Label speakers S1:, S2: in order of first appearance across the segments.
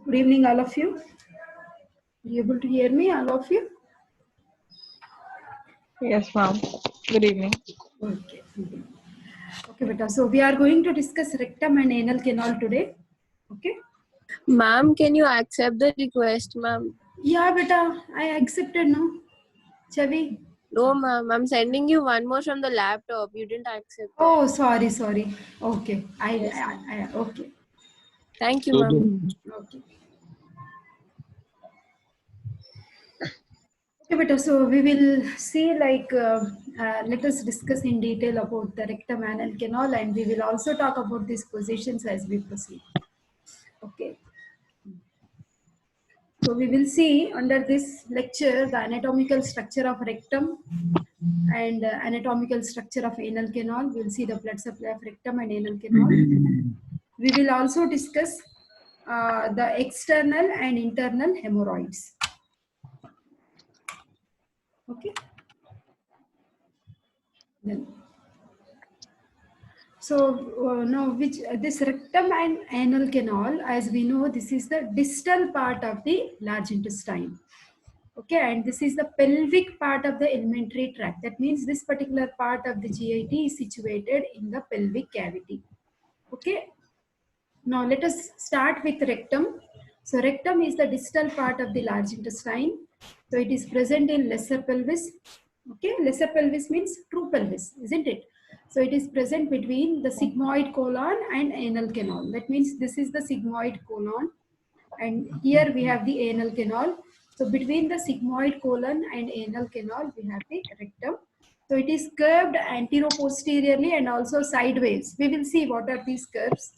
S1: Good evening, all of you. Are you able to hear me, all of you?
S2: Yes, ma'am. Good evening.
S1: Okay. Okay, beta. So we are going to discuss rectum and anal canal today. Okay.
S3: Ma'am, can you accept the request, ma'am?
S1: Yeah, beta. I accepted no. Chavi.
S3: No, ma'am. I'm sending you one more from the laptop. You didn't accept it.
S1: Oh, sorry. Okay.
S3: Yes, ma'am.
S1: Okay.
S3: Thank you, ma'am.
S1: Okay. Okay, beta. So we will see let us discuss in detail about the rectum anal canal, and we will also talk about these positions as we proceed. Okay. So we will see under this lecture the anatomical structure of rectum and anatomical structure of anal canal. We will see the blood supply of rectum and anal canal. We will also discuss the external and internal hemorrhoids. Okay. Then. So now this rectum and anal canal, as we know, this is the distal part of the large intestine. Okay, and this is the pelvic part of the alimentary tract. That means this particular part of the GIT is situated in the pelvic cavity. Okay, now let us start with rectum. So rectum is the distal part of the large intestine. So it is present in lesser pelvis. Okay, lesser pelvis means true pelvis, isn't it? So it is present between the sigmoid colon and anal canal. That means this is the sigmoid colon, and here we have the anal canal. So between the sigmoid colon and anal canal, we have the rectum. So it is curved anteroposteriorly and also sideways. We will see what are these curves.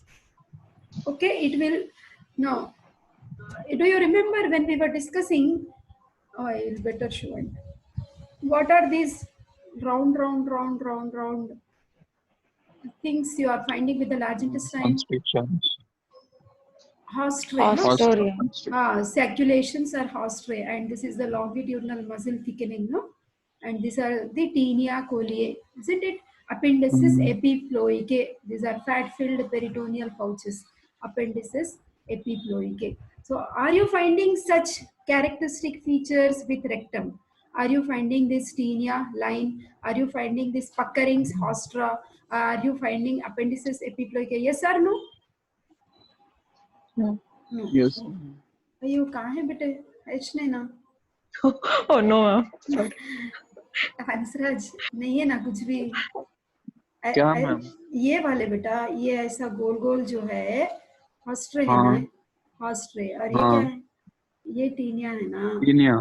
S1: Okay, it will now. Do you remember when we were discussing? Oh, I will better show it. What are these round things you are finding with the large intestine?
S4: Constrictions.
S1: Hostray, no?
S2: Hostoria.
S1: Circulations are hostray, and this is the longitudinal muscle thickening, no? And these are the tinea coliae, isn't it? Appendices epiploicae. These are fat-filled peritoneal pouches. Appendices epiploicae. So, are you finding such characteristic features with rectum? Are you finding this tinea line? Are you finding this puckerings, hostra? Are you finding appendices epiploicae? Yes or no?
S2: No.
S1: No.
S4: Yes.
S1: अयो कहाँ है बेटे H नहीं ना
S2: Oh no, ma'am. Sorry.
S1: Hansraj नहीं है ना कुछ भी
S4: क्या मैम?
S1: ये वाले बेटा ये ऐसा गोल गोल जो है हॉस्ट्रे है
S4: हाँ।
S1: ना हॉस्ट्रे और ये
S4: हाँ।
S1: क्या है ये टीनिया है ना
S4: टीनिया।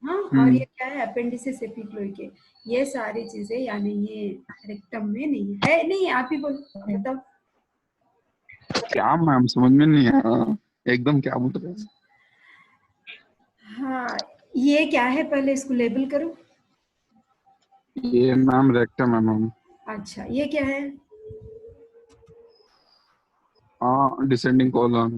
S1: हाँ और ये क्या है अपेंडिसिस एपिक्लोइके ये सारी चीजें यानी ये रेक्टम में नहीं है नहीं आप ही बोलो बताओ
S4: क्या मैम समझ में नहीं आया एकदम क्या बोल रहे हैं
S1: हाँ ये क्या है पहले इसको लेबल करो
S4: ये मैम रेक्टम है मैम
S1: अच्छा ये क्या है
S4: हाँ डिसेंडिंग कोलन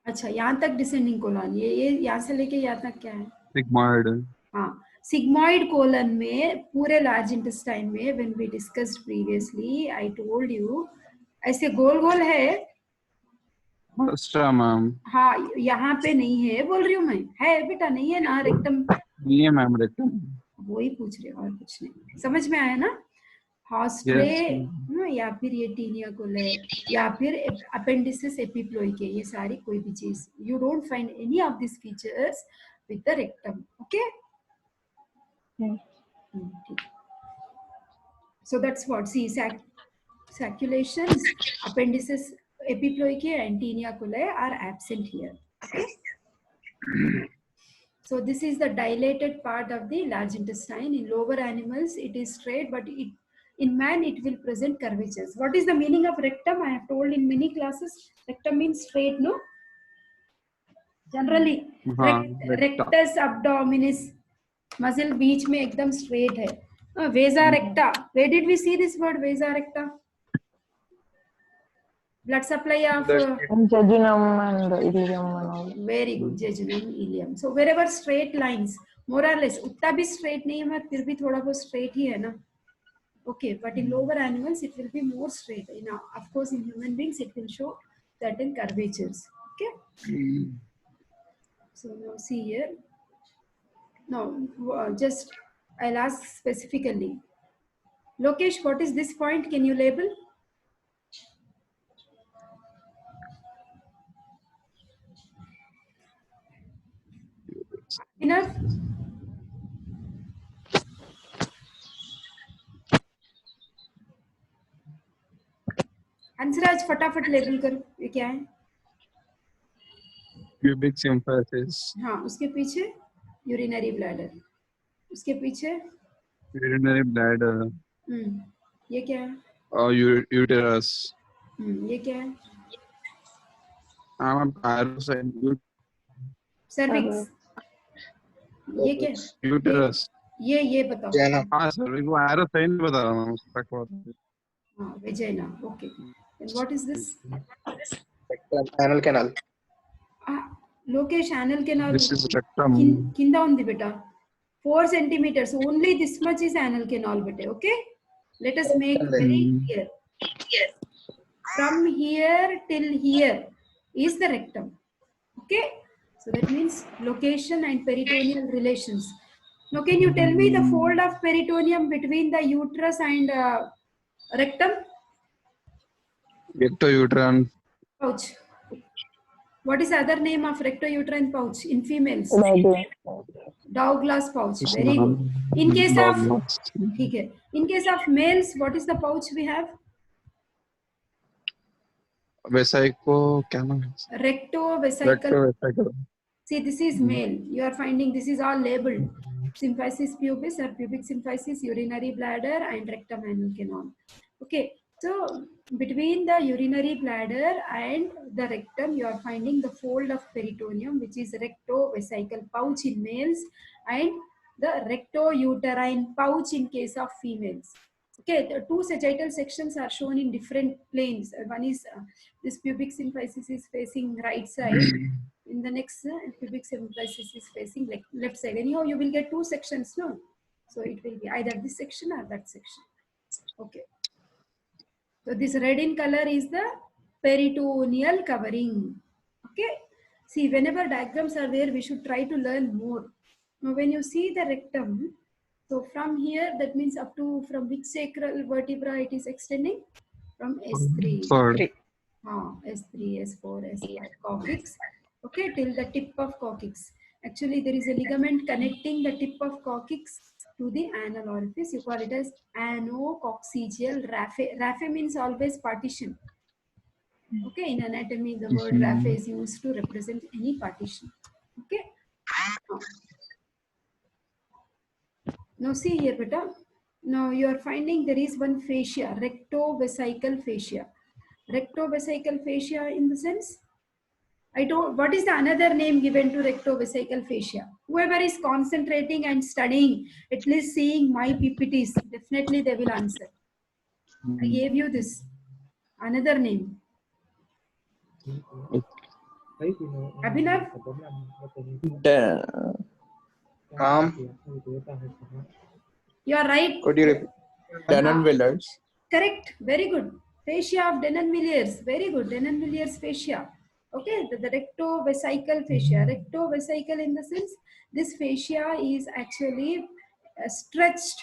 S1: अच्छा यहाँ तक डिसेंडिंग कोलन ये यहाँ से लेके यहाँ तक क्या है
S4: सिग्मॉइड
S1: हाँ सिग्मॉइड कोलन में पूरे लार्ज इंटेस्टाइन में when we discussed previously I told you ऐसे गोल गोल है
S4: हॉस्ट्रा मैम
S1: हाँ यहाँ पे नहीं है बोल रही हूँ मैं है बेटा नहीं है ना रेक्टम
S4: नहीं है मैम रेक्टम
S1: वही पूछ रहे और कुछ नहीं समझ में आया ना हॉस्ट्रे या फिर ये टीनिया कोले या फिर अपेंडिसिस एपिप्लोइके ये सारी कोई भी चीज you don't find any of this features with the rectum okay so that's what see circulations appendices epiploicae and tinea coli are absent here okay so this is the dilated part of the large intestine in lower animals it is straight but in man it will present curvatures what is the meaning of rectum I have told in many classes rectum means straight no generally rectus abdominis muscle बीच में एकदम straight है vasa recta where did we see this word vasa recta blood supply of
S2: Jejunum and ileum and all.
S1: very good jejunum ileum so wherever straight lines more or less उतना भी straight नहीं है फिर भी थोड़ा बहुत straight ही है ना okay but in lower animals it will be more straight now of course in human beings it will show certain curvatures okay So now see here. No, just I'll ask specifically. Lokesh, what is this point? Can you label? Enough? Hansraj फटाफट label कर, ये क्या है?
S4: Pubic symphysis,
S1: हाँ, उसके पीछे urinary bladder, उसके पीछे
S4: urinary bladder,
S1: ये क्या है?
S4: uterus.
S1: ये क्या है?
S4: Parasite,
S1: सर्विक्स, ये क्या है?
S4: uterus.
S1: ये बताओ.
S5: Vagina.
S4: हाँ सर, मेरे को एरो सही नहीं बता रहा हूँ उसका क्या होता है।
S1: हाँ, vagina. Okay. And what is this?
S5: Anal canal.
S1: Lokesh, anal canal.
S4: This is rectum.
S1: కింద ఉంది బేటా. 4 centimeters. Only this much is anal canal, beta. Okay. Let us make very clear. From here till here is the rectum. Okay. So that means location and peritoneal relations. Now, can you tell me the fold of peritoneum between the uterus and rectum?
S4: Rectouterine
S1: Pouch. What is the other name of rectouterine pouch in females? Douglas pouch. Very good. In case of okay. In case of males, what is the pouch we have?
S4: Vesico, क्या नाम है?
S1: Rectovesical.
S4: Rectovesical.
S1: See, this is male. You are finding this is all labeled. Symphysis pubis or pubic symphysis, urinary bladder, and rectum anal canal. Okay. So between the urinary bladder and the rectum, you are finding the fold of peritoneum, which is rectovesical pouch in males, and the rectouterine pouch in case of females. Okay, the two sagittal sections are shown in different planes. One is this pubic symphysis is facing right side. In the next, pubic symphysis is facing left side. Anyhow, you will get two sections, no? So it will be either this section or that section. Okay. So this red in color is the peritoneal covering. Okay. See, whenever diagrams are there, we should try to learn more. Now, when you see the rectum, so from here, that means up to from which sacral vertebra it is extending? From S3.
S4: Third.
S1: S3, S4, S5, coccyx. Okay, till the tip of coccyx. Actually, there is a ligament connecting the tip of coccyx to the anal orifice. You call it as anococcygeal raphe. Raphe means always partition. Okay, in anatomy, the word raphe is used to represent any partition. Okay. Now see here, beta. Now you are finding there is one fascia, rectovesical fascia. Rectovesical fascia in the sense, I don't. What is the another name given to rectovesical fascia? Whoever is concentrating and studying, at least seeing my PPTs, definitely they will answer. I gave you this another name. Abhinav, you are right.
S5: Could you repeat? Denon-Williams.
S1: Correct. Very good. Fascia of Denon-Villiers. Very good. Denon-Villiers fascia. Okay, the rectovesical fascia. Rectovesical in the sense, this fascia is actually stretched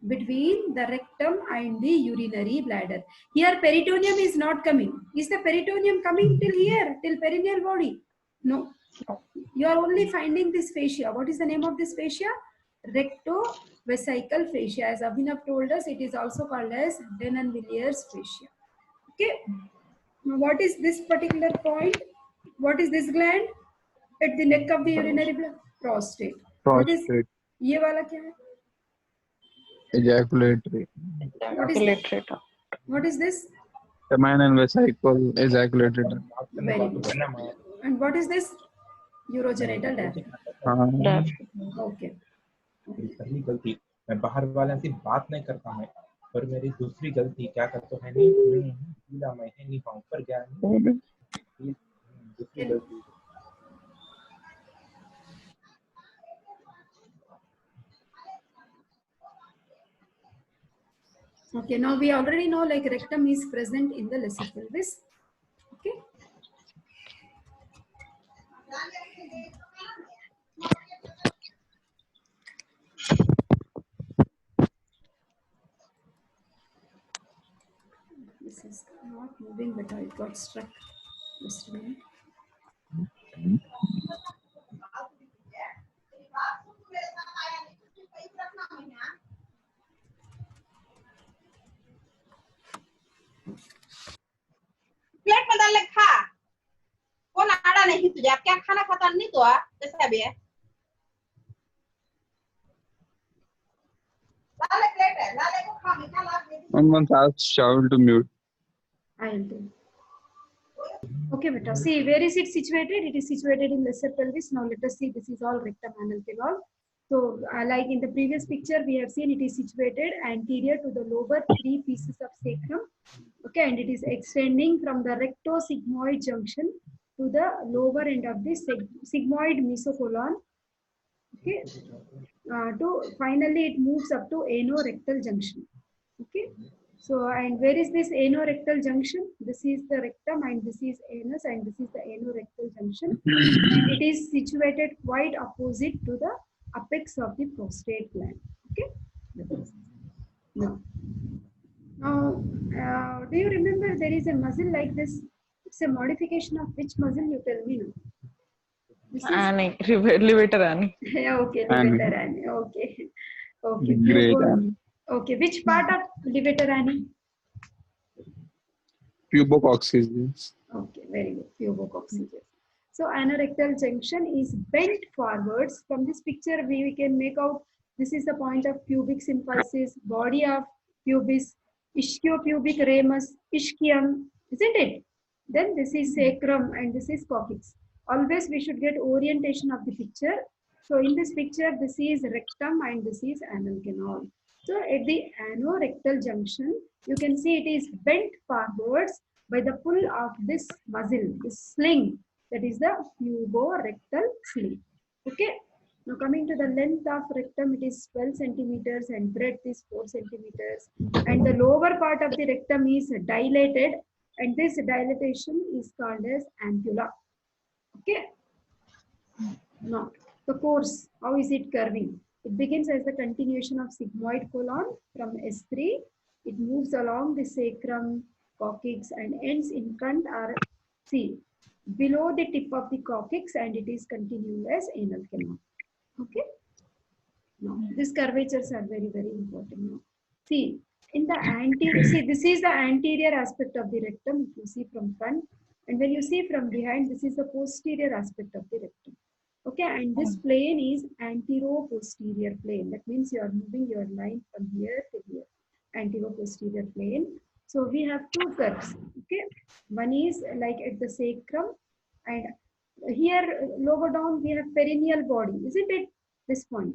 S1: between the rectum and the urinary bladder. Here peritoneum is not coming. Is the peritoneum coming till here, till perineal body? No. You are only finding this fascia. What is the name of this fascia? Rectovesical fascia. As Abhinav told us, it is also called as Denon-Villiers fascia. Okay. Now, what is this particular point? What is this gland at the neck of the urinary bladder? Prostate. What is
S4: Prostate.
S1: ये वाला क्या है?
S4: Ejaculatory.
S1: What is this?
S4: Seminal and vesical ejaculatory.
S1: Very good. And what is this? Urogenital diaphragm. Okay.
S6: पहली गलती मैं बाहर वाले से बात नहीं करता मैं, पर मेरी दूसरी गलती क्या करता है नहीं गीला मैं है नहीं पाऊँ पर गया नहीं दूसरी गलती.
S1: Okay, now we already know like rectum is present in the lesser pelvis. Okay. This is not moving, but I got stuck. Just a minute.
S7: Plate में डाल ले खा कौन आड़ा नहीं तुझे क्या खाना खाता नहीं तो कैसा भी है लाले प्लेट है लाले को खा मीठा ला दे
S4: Someone asked Shaul to mute.
S1: I will do. Okay, beta. See, where is it situated? It is situated in lesser pelvis. Now let us see. This is all rectum anal canal. So, like in the previous picture, we have seen it is situated anterior to the lower three pieces of sacrum. Okay, and it is extending from the rectosigmoid junction to the lower end of the sigmoid mesocolon. Okay, to finally it moves up to anorectal junction. Okay. So, and where is this anorectal junction? This is the rectum and this is anus and this is the anorectal junction. And it is situated quite opposite to the apex of the prostate gland. Okay. Now, do you remember there is a muscle like this? It's a modification of which muscle, you tell me now. This is,
S2: Annie, elevator Annie.
S1: yeah, okay,
S4: Annie.
S1: levator Annie. Okay. Okay.
S4: Great,
S1: Pubo-
S4: Annie.
S1: Okay, which part of levator Annie?
S4: Pubococcygis.
S1: Okay, very good. Pubococcygis. So anorectal junction is bent forwards. From this picture, we can make out this is the point of pubic symphysis, body of pubis, ischiopubic ramus, ischium, isn't it? Then this is sacrum and this is coccyx. Always we should get orientation of the picture. So in this picture, this is rectum and this is anal canal. So at the anorectal junction, you can see it is bent forwards by the pull of this muscle, this sling, that is the puborectal sling. Okay. Now coming to the length of rectum, it is 12 centimeters and breadth is 4 centimeters. And the lower part of the rectum is dilated and this dilatation is called as ampulla. Okay. Now the course, how is it curving? It begins as the continuation of sigmoid colon from S3. It moves along the sacrum, coccyx and ends in front or see below the tip of the coccyx and it is continuing as anal canal. Okay. Now these curvatures are very, very important now. See in the anterior, see this is the anterior aspect of the rectum if you see from front, and when you see from behind, this is the posterior aspect of the rectum. Okay, and this plane is antero-posterior plane. That means you are moving your line from here to here, antero-posterior plane. So we have two curves. Okay, one is like at the sacrum, and here lower down we have perineal body, isn't it? This point.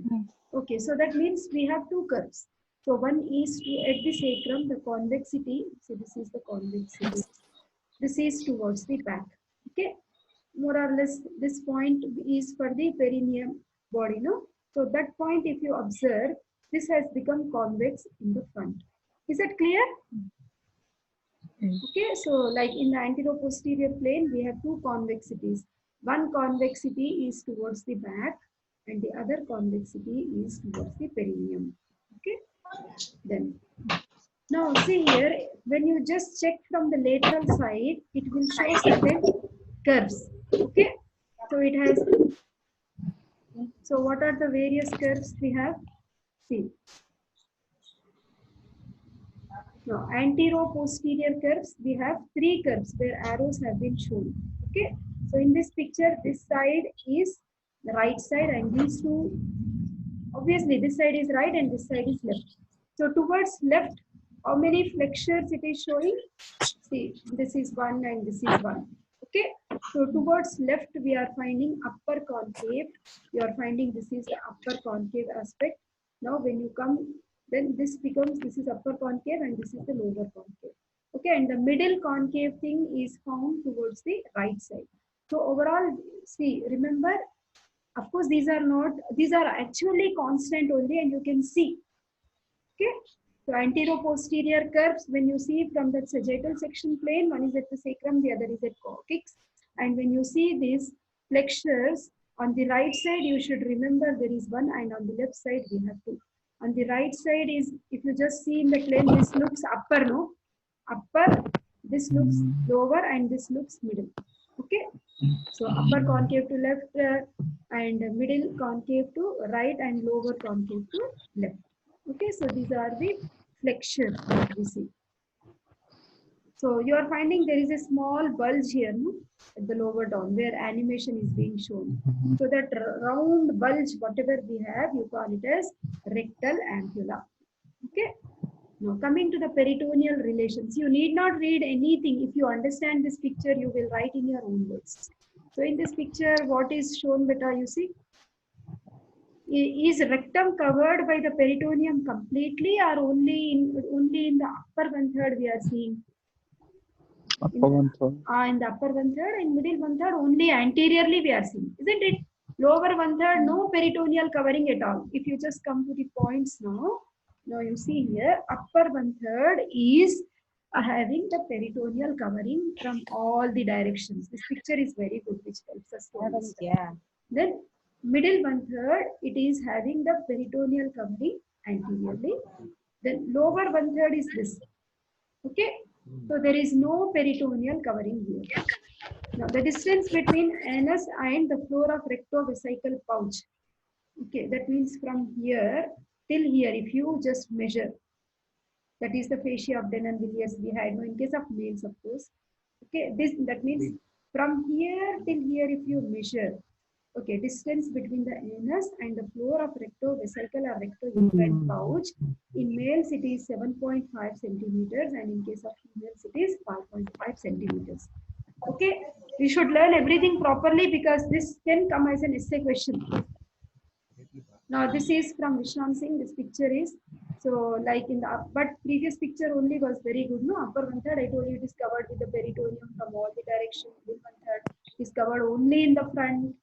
S1: Okay, so that means we have two curves. So one is at the sacrum, the convexity. So this is the convexity. This is towards the back. Okay. More or less this point is for the perineum body, no? So that point, if you observe, this has become convex in the front. Is that clear? Okay, so like in the antero-posterior plane, we have two convexities. One convexity is towards the back and the other convexity is towards the perineum. Okay, then now see here, when you just check from the lateral side, it will show certain curves. Okay, so it has, so what are the various curves we have? See, now antero-posterior curves, we have three curves where arrows have been shown. Okay, so in this picture, this side is the right side and these two, obviously this side is right and this side is left. So towards left, how many flexures it is showing? See, this is one and this is one. Okay, so towards left we are finding upper concave. You are finding this is the upper concave aspect. Now when you come, then this becomes, this is upper concave and this is the lower concave. Okay, and the middle concave thing is found towards the right side. So overall, see, remember, of course these are not, these are actually constant only and you can see. Okay, so antero-posterior curves, when you see from the sagittal section plane, one is at the sacrum, the other is at coccyx. And when you see these flexures, on the right side, you should remember there is one and on the left side, we have two. On the right side is, if you just see in the plane, this looks upper, no? upper, this looks lower, and this looks middle. Okay, so upper concave to left, and middle concave to right, and lower concave to left. Okay, so these are the flexure that we see. So you are finding there is a small bulge here, no? At the lower down where animation is being shown. So that round bulge, whatever we have, you call it as rectal ampulla. Okay. Now coming to the peritoneal relations, you need not read anything. If you understand this picture, you will write in your own words. So in this picture, what is shown, beta? You see, is rectum covered by the peritoneum completely, or only in the upper 1/3 we are seeing?
S4: Upper 1/3.
S1: In the upper 1/3 and middle 1/3 only anteriorly we are seeing, isn't it? Lower 1/3 no peritoneal covering at all. If you just come to the points now you see here upper 1/3 is having the peritoneal covering from all the directions. This picture is very good, which helps us to understand. Then middle 1/3 it is having the peritoneal covering anteriorly. Then lower 1/3 is this. Okay. So there is no peritoneal covering here. Now the distance between anus and the floor of rectovesical pouch. Okay, that means from here till here, if you just measure, that is the fascia of Denon-Villiers we had. No, in case of males, of course. Okay, that means from here till here, if you measure, okay, distance between the anus and the floor of rectovesical or rectouterine pouch. In males, it is 7.5 centimeters, and in case of females, it is 5.5 centimeters. Okay, we should learn everything properly because this can come as an essay question. Now, this is from Vishram Singh. This picture is so like in the but previous picture only was very good. No, upper 1/3 I told you it is covered with the peritoneum from all the directions. Middle 1/3 is covered only in the front.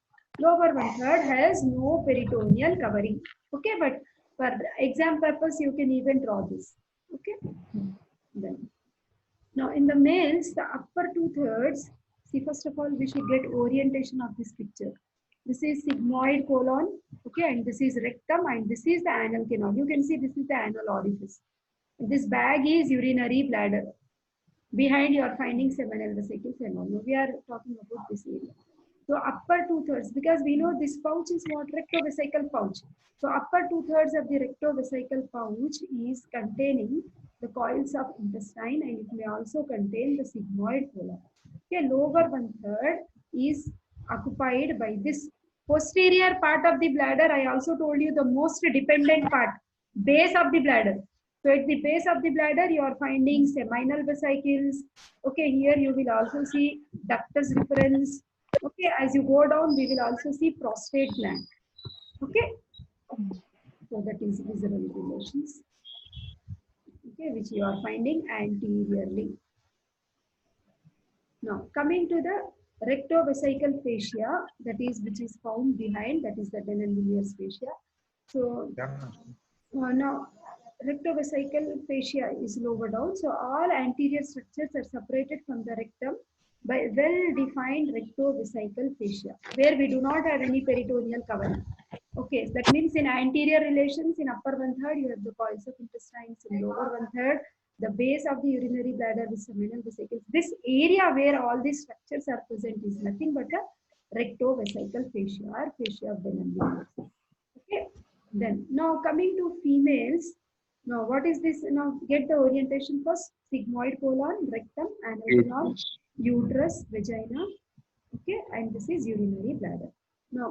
S1: Lower 1/3 has no peritoneal covering. Okay, but for exam purpose, you can even draw this. Okay. Then now in the males, the upper 2/3. See, first of all, we should get orientation of this picture. This is sigmoid colon. Okay, and this is rectum, and this is the anal canal. You can see this is the anal orifice. This bag is urinary bladder. Behind you are finding seminal vesicles and all. We are talking about this area. So upper 2/3, because we know this pouch is what? Rectovesical pouch. So upper 2/3 of the rectovesical pouch is containing the coils of intestine, and it may also contain the sigmoid colon. Okay, lower 1/3 is occupied by this posterior part of the bladder. I also told you the most dependent part, base of the bladder. So at the base of the bladder, you are finding seminal vesicles. Okay, here you will also see ductus deferens. Okay, as you go down, we will also see prostate gland. Okay, so that is visceral relations. Okay, which you are finding anteriorly. Now, coming to the rectovesical fascia, that is which is found behind, that is the Denon-Villiers fascia. So now rectovesical fascia is lower down. So all anterior structures are separated from the rectum by well-defined rectovesical fascia, where we do not have any peritoneal covering. Okay, that means in anterior relations, in upper 1/3 you have the coils of intestines, in lower 1/3 the base of the urinary bladder with seminal vesicles. This area where all these structures are present is nothing but a rectovesical fascia or fascia of Denon-Villiers. Okay, then now coming to females. Now what is this? Now get the orientation first. Sigmoid colon, rectum, anal canal, uterus, vagina. Okay, and this is urinary bladder. Now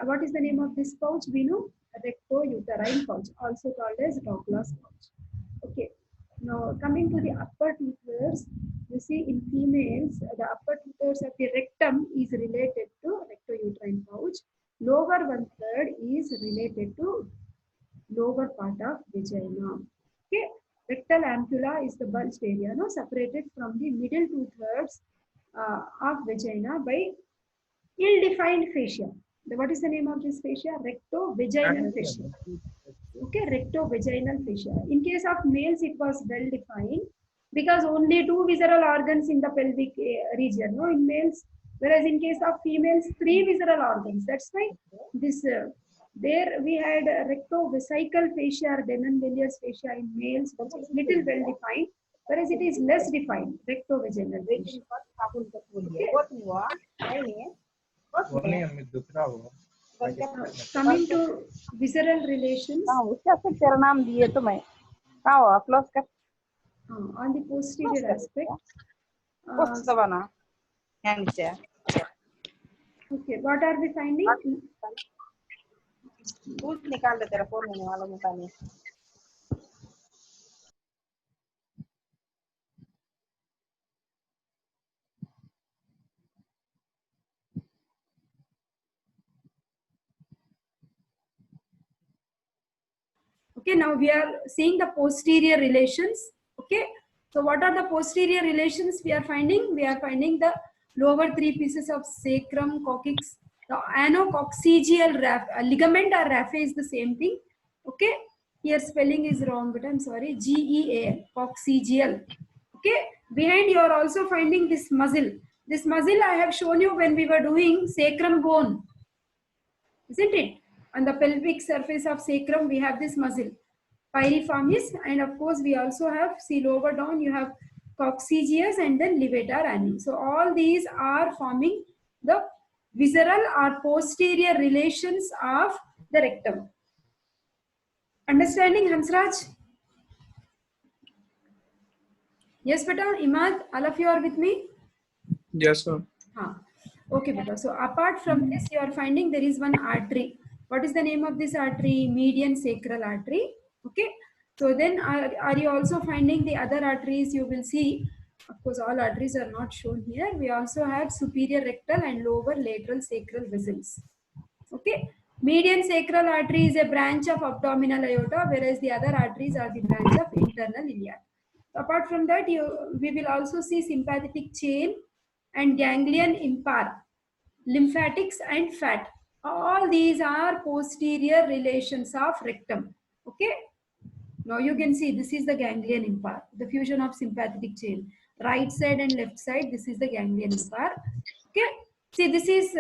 S1: what is the name of this pouch? We know rectouterine pouch, also called as Douglas pouch. Okay. Now coming to the upper 2/3, you see in females the upper 2/3 of the rectum is related to rectouterine pouch. Lower 1/3 is related to lower part of vagina. Okay, rectal ampulla is the bulged area, no, separated from the middle 2/3 of vagina by ill-defined fascia. What is the name of this fascia? Rectovaginal fascia. Okay, rectovaginal fascia. In case of males, it was well defined because only 2 visceral organs in the pelvic region. No, in males, whereas in case of females, 3 visceral organs. That's why this there we had rectovesical fascia or Denon-Villiers fascia in males, which is little well defined. whereas it is less defined, rectovaginal fascia.
S6: वो नहीं हमें दूसरा वो
S1: Coming to visceral relations,
S8: उसका फिर तेरा नाम दिए तो मैं कहाँ हो क्लोज कर
S1: on the posterior aspect.
S8: Post दबाना यहाँ नीचे
S1: Okay, what are we finding?
S8: दूध निकाल दे तेरा फोन होने वाला निकालने
S1: Okay, now we are seeing the posterior relations. Okay, so what are the posterior relations we are finding? We are finding the lower three pieces of sacrum, coccyx, the anococcygeal ligament or raphe is the same thing. Okay, here spelling is wrong, but I'm sorry. GEAL, coccygeal. Okay, behind you are also finding this muscle. This muscle I have shown you when we were doing sacrum bone, isn't it? On the pelvic surface of sacrum, we have this muscle, piriformis, and of course, we also have, see lower down, you have coccygeus and then levator ani. So all these are forming the visceral or posterior relations of the rectum. Understanding, Hansraj? Yes, beta, Imad, all of you are with me?
S5: Yes, sir.
S1: Okay, beta. So apart from this, you are finding there is one artery. What is the name of this artery? Median sacral artery. Okay. So then are you also finding the other arteries? You will see, of course, all arteries are not shown here. We also have superior rectal and lower lateral sacral vessels. Okay. Median sacral artery is a branch of abdominal aorta, whereas the other arteries are the branch of internal iliac. Apart from that, we will also see sympathetic chain and ganglion impar, lymphatics and fat. All these are posterior relations of rectum. Okay. Now you can see this is the ganglion impar, the fusion of sympathetic chain. Right side and left side, this is the ganglion impar. Okay. See, this is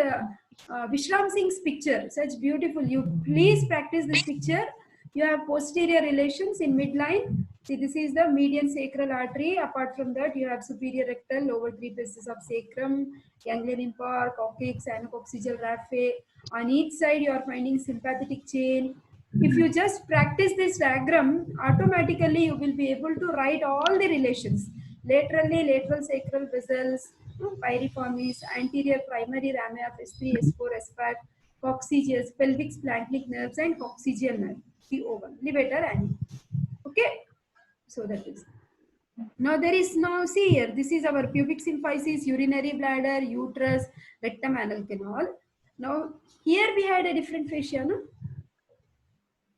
S1: Vishram Singh's picture. Such beautiful. You please practice this picture. You have posterior relations in midline. See, this is the median sacral artery. Apart from that, you have superior rectal, lower three pieces of sacrum, ganglion impar, coccyx, anococcygeal raphe. On each side, you are finding sympathetic chain. If you just practice this diagram, automatically you will be able to write all the relations. Laterally, lateral sacral vessels, piriformis, anterior primary rami of S3, S4, S5, coccygeus, pelvic splanchnic nerves, and coccygeal nerve, CO1, levator, ani. Okay, so that is. Now there is no, see here, this is our pubic symphysis, urinary bladder, uterus, rectum, anal canal. Now here we had a different fascia, no?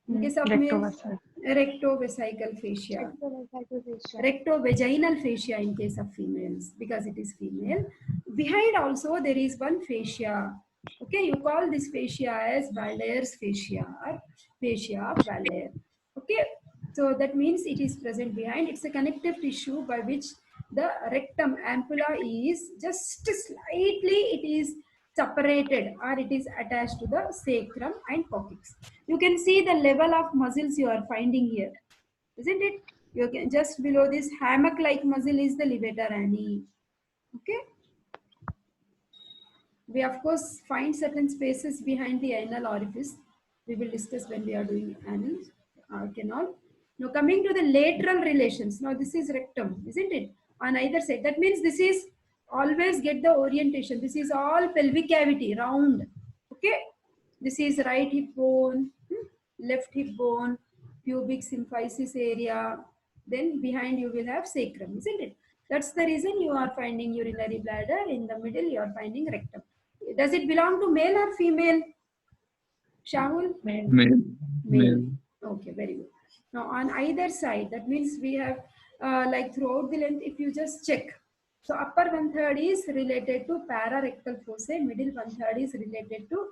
S1: In case of males, rectovesical fascia, rectovaginal fascia in case of females, because it is female. Behind also there is one fascia. Okay, you call this fascia as Baldayer's fascia or fascia of Baldayer. Okay, so that means it is present behind. It's a connective tissue by which the rectum ampulla is just slightly, it is separated or it is attached to the sacrum and coccyx. You can see the level of muscles you are finding here, isn't it? You can just below this hammock-like muscle is the levator ani. Okay. We of course find certain spaces behind the anal orifice. We will discuss when we are doing anal canal. Now coming to the lateral relations. Now this is rectum, isn't it? On either side. That means this is, always get the orientation. This is all pelvic cavity, round. Okay. This is right hip bone, left hip bone, pubic symphysis area. Then behind you will have sacrum, isn't it? That's the reason you are finding urinary bladder. In the middle, you are finding rectum. Does it belong to male or female? Shahul?
S4: Male.
S1: Okay, very good. Now on either side, that means we have like throughout the length, if you just check. So upper 1/3 is related to pararectal fossa, middle 1/3 is related to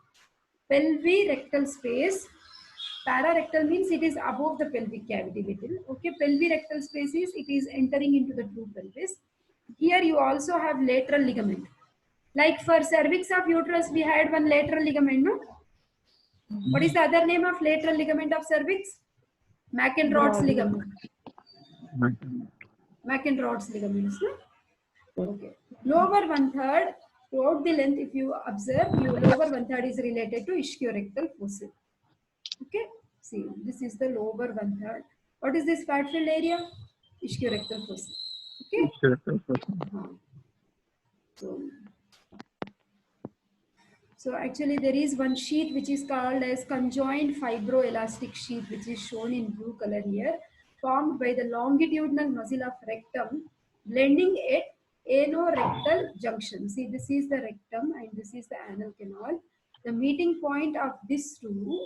S1: pelvirectal space. Pararectal means it is above the pelvic cavity little. Okay, pelvirectal space is, it is entering into the true pelvis. Here you also have lateral ligament. Like for cervix of uterus, we had one lateral ligament, no? What is the other name of lateral ligament of cervix? McElrod's ligament. McEnroe's ligaments. No? Okay. Lower 1/3 throughout the length, if you observe, your lower 1/3 is related to ischiorectal fossa. Okay. See, this is the lower 1/3. What is this fat filled area? Ischiorectal fossa. Okay. So actually there is one sheath which is called as conjoined fibroelastic sheath, which is shown in blue color here, formed by the longitudinal muscle of rectum blending at anorectal junction. See, this is the rectum and this is the anal canal. The meeting point of these two,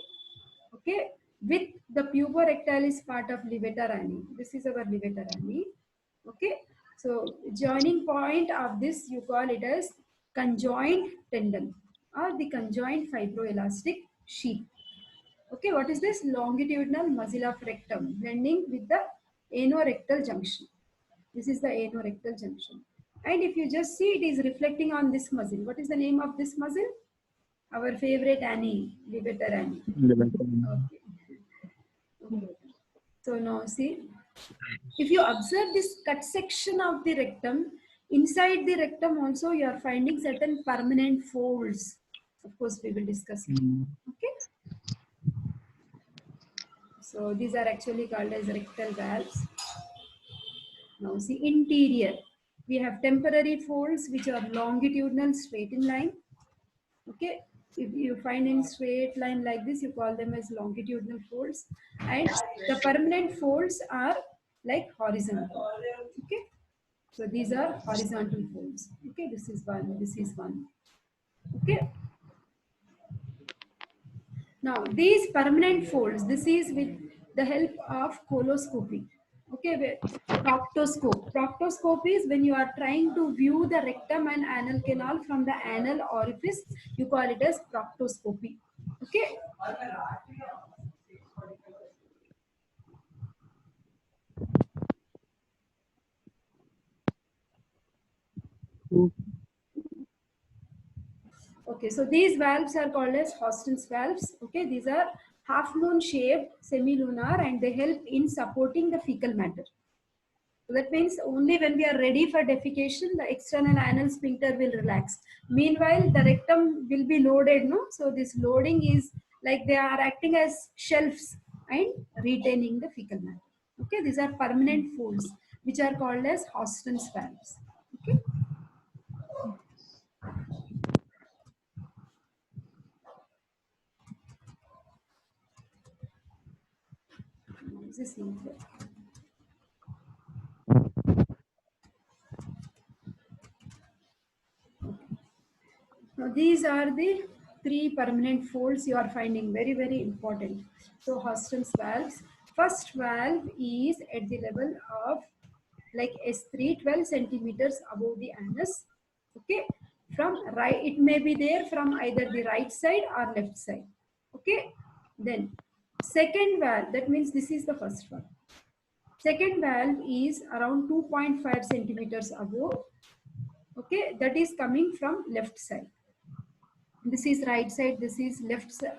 S1: okay, with the puborectalis part of levator ani. This is our levator ani. Okay, so joining point of this, you call it as conjoined tendon or the conjoined fibroelastic sheath. Okay, what is this? Longitudinal muscle of rectum blending with the anorectal junction. This is the anorectal junction. And if you just see, it is reflecting on this muscle. What is the name of this muscle? Our favorite ani, levator ani. Okay. Okay. So now see, if you observe this cut section of the rectum, inside the rectum also you are finding certain permanent folds. Of course, we will discuss it. Okay. So these are actually called as rectal valves. Now see, interior. We have temporary folds which are longitudinal straight in line. Okay. If you find in straight line like this, you call them as longitudinal folds. And the permanent folds are like horizontal. Okay. So these are horizontal folds. Okay. This is one. This is one. Okay. Now these permanent folds, this is with the help of coloscopy. Okay, proctoscope. Proctoscope is when you are trying to view the rectum and anal canal from the anal orifice, you call it as proctoscopy. Okay. Okay, so these valves are called as Hostin's valves. Okay, these are half moon shaped, semilunar, and they help in supporting the fecal matter. So that means only when we are ready for defecation, the external anal sphincter will relax. Meanwhile, the rectum will be loaded, no? So this loading is like they are acting as shelves and retaining the fecal matter. Okay, these are permanent folds which are called as Hostin's valves. Okay. This is not there. Now these are the three permanent folds you are finding very, very important. So Hostin's valves. First valve is at the level of like S3, 12 centimeters above the anus. Okay. From right, it may be there from either the right side or left side. Okay. Then second valve, that means this is the first valve. Second valve is around 2.5 centimeters above. Okay, that is coming from left side. This is right side, this is left side,